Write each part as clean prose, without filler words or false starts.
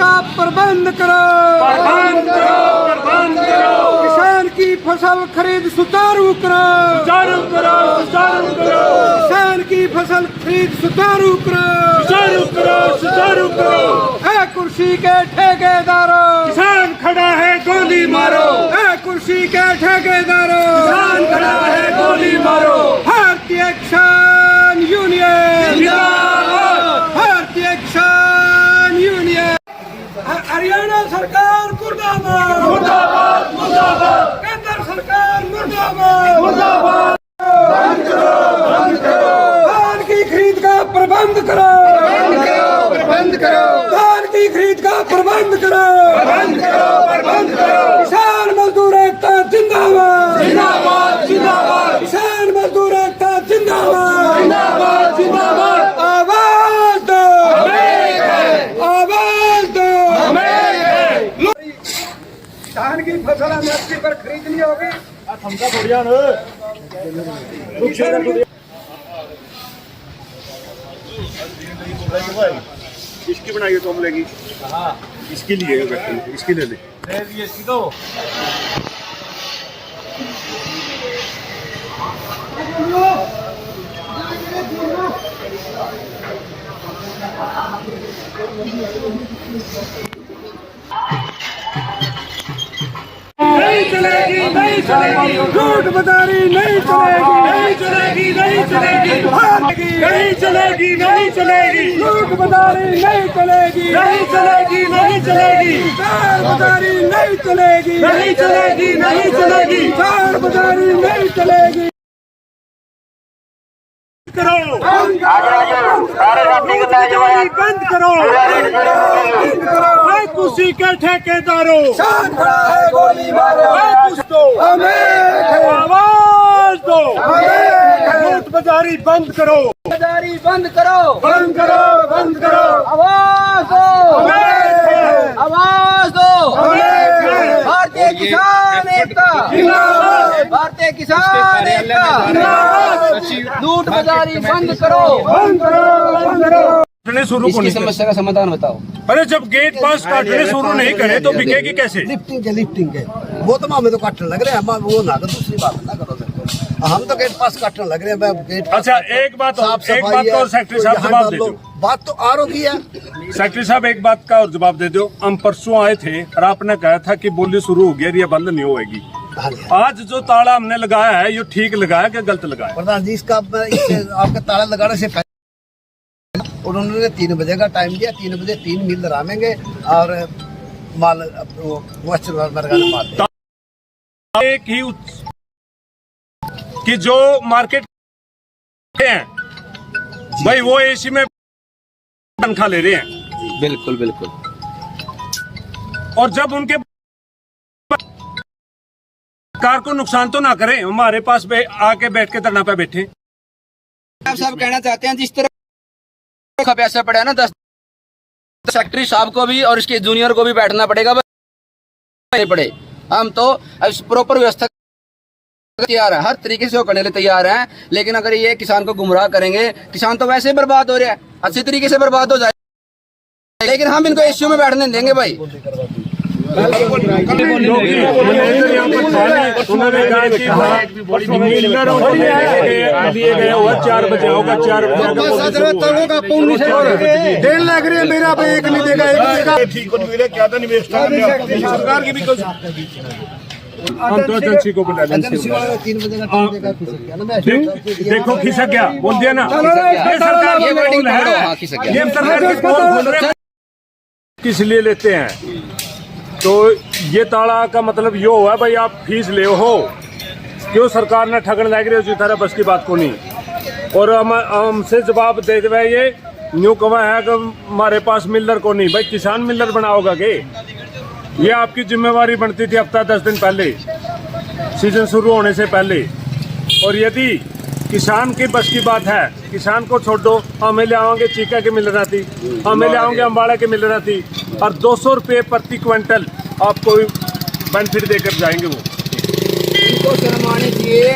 का प्रबंध करो, प्रबंध करो, प्रबंध करो। किसान की फसल खरीद सुचारू करो, सुचारू करो, सुचारू करो, किसान की फसल खरीद सुचारू करो, सुचारू करो, सुचारू करो। है कुर्सी के ठेकेदारों, किसान खड़ा है गोली मारो, है कुर्सी के ठेकेदारों, किसान खड़ा है गोली मारो। भारतीय किसान यूनियन जिंदाबाद, भारतीय किसान यूनियन। हरियाणा सरकार मुर्दाबाद, मुर्दाबाद, मुर्दाबाद, केंद्र सरकार मुर्दाबाद, मुर्दाबाद। बंद करो, बंद करो, धान की खरीद का प्रबंध करो, बंद करो, प्रबंध करो, धान की खरीद का प्रबंध करो, प्रबंध करो, प्रबंध करो। किसान मजदूर एकता जिंदाबाद, जिंदाबाद, जिंदाबाद, किसान मजदूर एकता जिंदाबाद, जिंदाबाद, जिंदाबाद। आवाज दो, हमें है, आवाज दो। हमें है। धान की फसल एमएसपी पर खरीदनी होगी। इसकी बनाइए तो मिलेगी। हाँ, इसके लिए इसकी ले ले। नहीं चलेगी, नहीं चलेगी, झूठ बदारी नहीं चलेगी, नहीं चलेगी, नहीं चलेगी, भागेगी, नहीं चलेगी, नहीं चलेगी, झूठ बदारी नहीं चलेगी, नहीं चलेगी, नहीं चलेगी, चार बदारी नहीं चलेगी, नहीं चलेगी, नहीं चलेगी। चार बदारी नहीं चलेगी। करो, बंद बंद करो, है कुर्सी के ठेकेदारों, किसान खड़ा है गोली मारो, है कुछ दो, हमें है, आवाज दो, हमें है। नोट बाजारी बंद करो, बदारी बंद करो, बंद करो, बंद करो। आवाज दो, हमें है, आवाज दो। हमें है। भारतीय किसान एकता, जिंदाबाद, भारतीय किसान एकता, लूट बाजारी बंद करो, बंद करो, बंद करो। शुरू इसकी समस्या का समाधान बताओ। अरे जब गेट पास काटने शुरू नहीं करे तो बिकेगी कैसे? लिफ्टिंग के वो तो हमें तो काटने लग रहे हैं, हम वो ना करो, दूसरी बात ना करो सर। हम तो गेट पास काटने लग रहे हैं। गेट अच्छा एक बात और सेक्रेटरी साहब जवाब दे दो। बात तो आर की है। सेक्रेटरी साहब एक बात का और जवाब दे दो। हम परसों आए थे और आपने कहा था कि बोली शुरू हो गई, ये बंद नहीं होगी। आज जो ताला हमने लगाया है ये ठीक लगाया कि गलत लगाया? प्रधान जी इसका आपका ताला लगाने से पहले उन्होंने 3 बजे का टाइम दिया। 3 बजे 3 मिल रामेंगे और माल एक ही कि जो मार्केट हैं भाई वो एसी में तनख्वाह ले रहे हैं। बिल्कुल बिल्कुल। और जब उनके कार को नुकसान तो ना करें, हमारे पास आके बैठ के धरना पे बैठे। आप साहब कहना चाहते हैं जिस तरह का पैसा पड़ा है ना 10 सेक्रेटरी साहब को भी और इसके जूनियर को भी बैठना पड़ेगा पड़े। हम तो प्रॉपर व्यवस्था तैयार है, हर तरीके से वो करने लिए तैयार हैं। लेकिन अगर ये किसान को गुमराह करेंगे, किसान तो वैसे ही बर्बाद हो रहा है, अच्छी तरीके से बर्बाद हो जाए। लेकिन हम इनको एसयू में बैठने देंगे भाई। उन्होंने कहा कि 4 बजे होगा, 4 देने लग रहे हैं, मेरा पे एक नहीं देगा, एक देगा। ठीक क्या था निवेश सरकार की भी कुछ हम तो एजेंसी को बुला लेंगे। 3 बजे का टाइम देगा। देखो खिसक गया, बोल दिया ना। ये सरकार की रूल है, ये सरकार की पोल खोल रहे हैं। किस लिए लेते हैं? तो ये ताला का मतलब यो हुआ भाई आप फीस ले हो, क्यों सरकार ने ठगन लग रही है तरह बस की बात को नहीं। और हमसे जवाब दे दे ये न्यू कवा है कि हमारे पास मिलर को नहीं। भाई किसान मिलर बनाओगा के? ये आपकी जिम्मेवारी बनती थी हफ्ता 10 दिन पहले, सीजन शुरू होने से पहले। और यदि किसान की बस की बात है, किसान को छोड़ दो, हमें ले आओगे चीका के मिल रहा थी, हमें ले आओगे अम्बाड़ा के मिल रहा थी, और 200 रुपये प्रति क्विंटल आपको बेनिफिट देकर जाएंगे वो। इनको शर्म आनी चाहिए।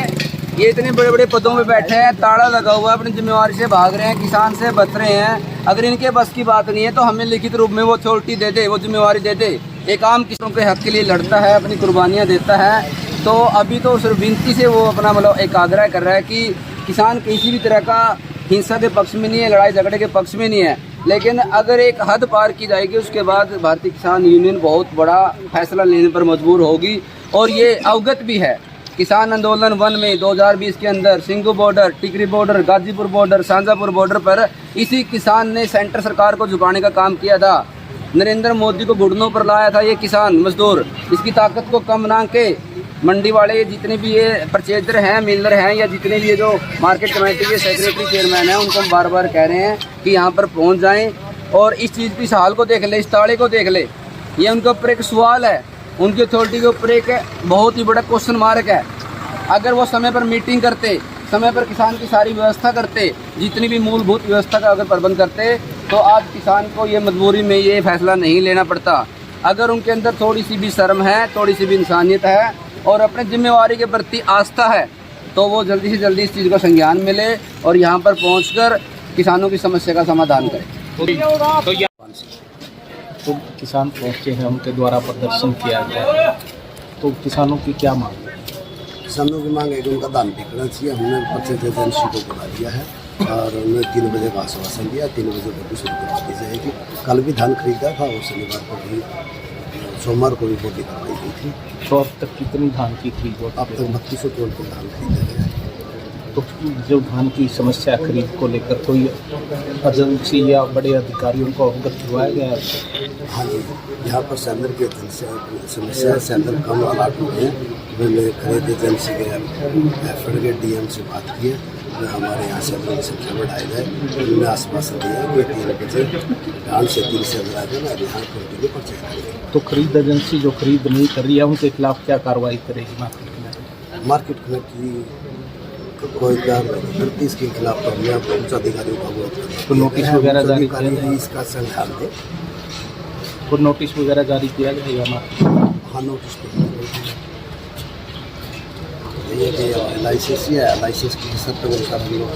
ये इतने बड़े बड़े पदों पे बैठे हैं, ताला लगा हुआ है, अपनी जिम्मेवारी से भाग रहे हैं, किसान से बच रहे हैं। अगर इनके बस की बात नहीं है तो हमें लिखित रूप में वो अथॉरिटी दे दे, वो जिम्मेवारी दे दे। एक आम किसानों के हक के लिए लड़ता है, अपनी कुर्बानियाँ देता है। तो अभी तो सिर्फ विनती से वो अपना मतलब एक आग्रह कर रहा है कि किसान किसी भी तरह का हिंसा के पक्ष में नहीं है, लड़ाई झगड़े के पक्ष में नहीं है। लेकिन अगर एक हद पार की जाएगी उसके बाद भारतीय किसान यूनियन बहुत बड़ा फैसला लेने पर मजबूर होगी। और ये अवगत भी है, किसान आंदोलन 1 में 2020 के अंदर Singhu border, Tikri border, Ghazipur border, Shahjahanpur border पर इसी किसान ने सेंटर सरकार को झुकाने का काम किया था। नरेंद्र मोदी को घुटनों पर लाया था ये किसान मजदूर। इसकी ताकत को कम ना के मंडी वाले जितने भी ये परचेजर हैं, मिलर हैं, या जितने भी ये जो मार्केट कमेटी के सेक्रेटरी चेयरमैन हैं, उनको हम बार बार कह रहे हैं कि यहाँ पर पहुँच जाएँ और इस चीज़ की इस हाल को देख ले, इस ताले को देख ले। ये उनके ऊपर एक सवाल है, उनकी अथॉरिटी के ऊपर एक बहुत ही बड़ा क्वेश्चन मार्क है। अगर वो समय पर मीटिंग करते, समय पर किसान की सारी व्यवस्था करते, जितनी भी मूलभूत व्यवस्था का अगर प्रबंध करते, तो आज किसान को ये मजबूरी में ये फैसला नहीं लेना पड़ता। अगर उनके अंदर थोड़ी सी भी शर्म है, थोड़ी सी भी इंसानियत है और अपने जिम्मेवारी के प्रति आस्था है, तो वो जल्दी से जल्दी इस चीज़ का संज्ञान मिले और यहाँ पर पहुँचकर किसानों की समस्या का समाधान करें। तो किसान पहुँचे हैं, उनके द्वारा प्रदर्शन किया गया, तो किसानों की क्या मांग है? किसानों की मांग है कि उनका दाम बिकना चाहिए। हमने परचेज एजेंसी को बुला दिया है और उन्हें 3 बजे का आश्वासन दिया, 3 बजे बोली शुरू करवा दी जाएगी। कल भी धान खरीदा था और शनिवार को भी, सोमवार को भी बोली करवाई गई थी। तो अब तक कितनी धान की खरीद हो? अब तक 3200 क्विंटल धान खरीदा गया है। तो जो धान की समस्या खरीद को लेकर कोई एजेंसी या बड़े अधिकारियों को अवगत करवाया गया है? हाँ जी, यहाँ पर सेंटर की समस्या है, सेंटर कम अलाट हुए हैं। मैंने खरीद एजेंसी के एफएड के डीएम से बात की है, हमारे यहाँ सेंटर की संख्या बढ़ाई जाए। उन्होंने आश्वासन दिया है कि 3 बजे धान से 3 से अंदर आ जाए, मैं यहाँ कंटिन्यू परचेज करेंगे। तो खरीद एजेंसी जो खरीद नहीं कर रही है उनके खिलाफ क्या कार्रवाई करेगी मार्केट कमेटी? कोई कार्रवाई करती इसके खिलाफ तो हमने उच्च अधिकारियों का विरोध करना। तो नोटिस वगैरह जारी किया है इसका संज्ञान दे। तो नोटिस वगैरह जारी किया जाएगा ना? हाँ, नोटिस ये लाइसेंस ही है, लाइसेंस की शर्त के अनुसार हम लोग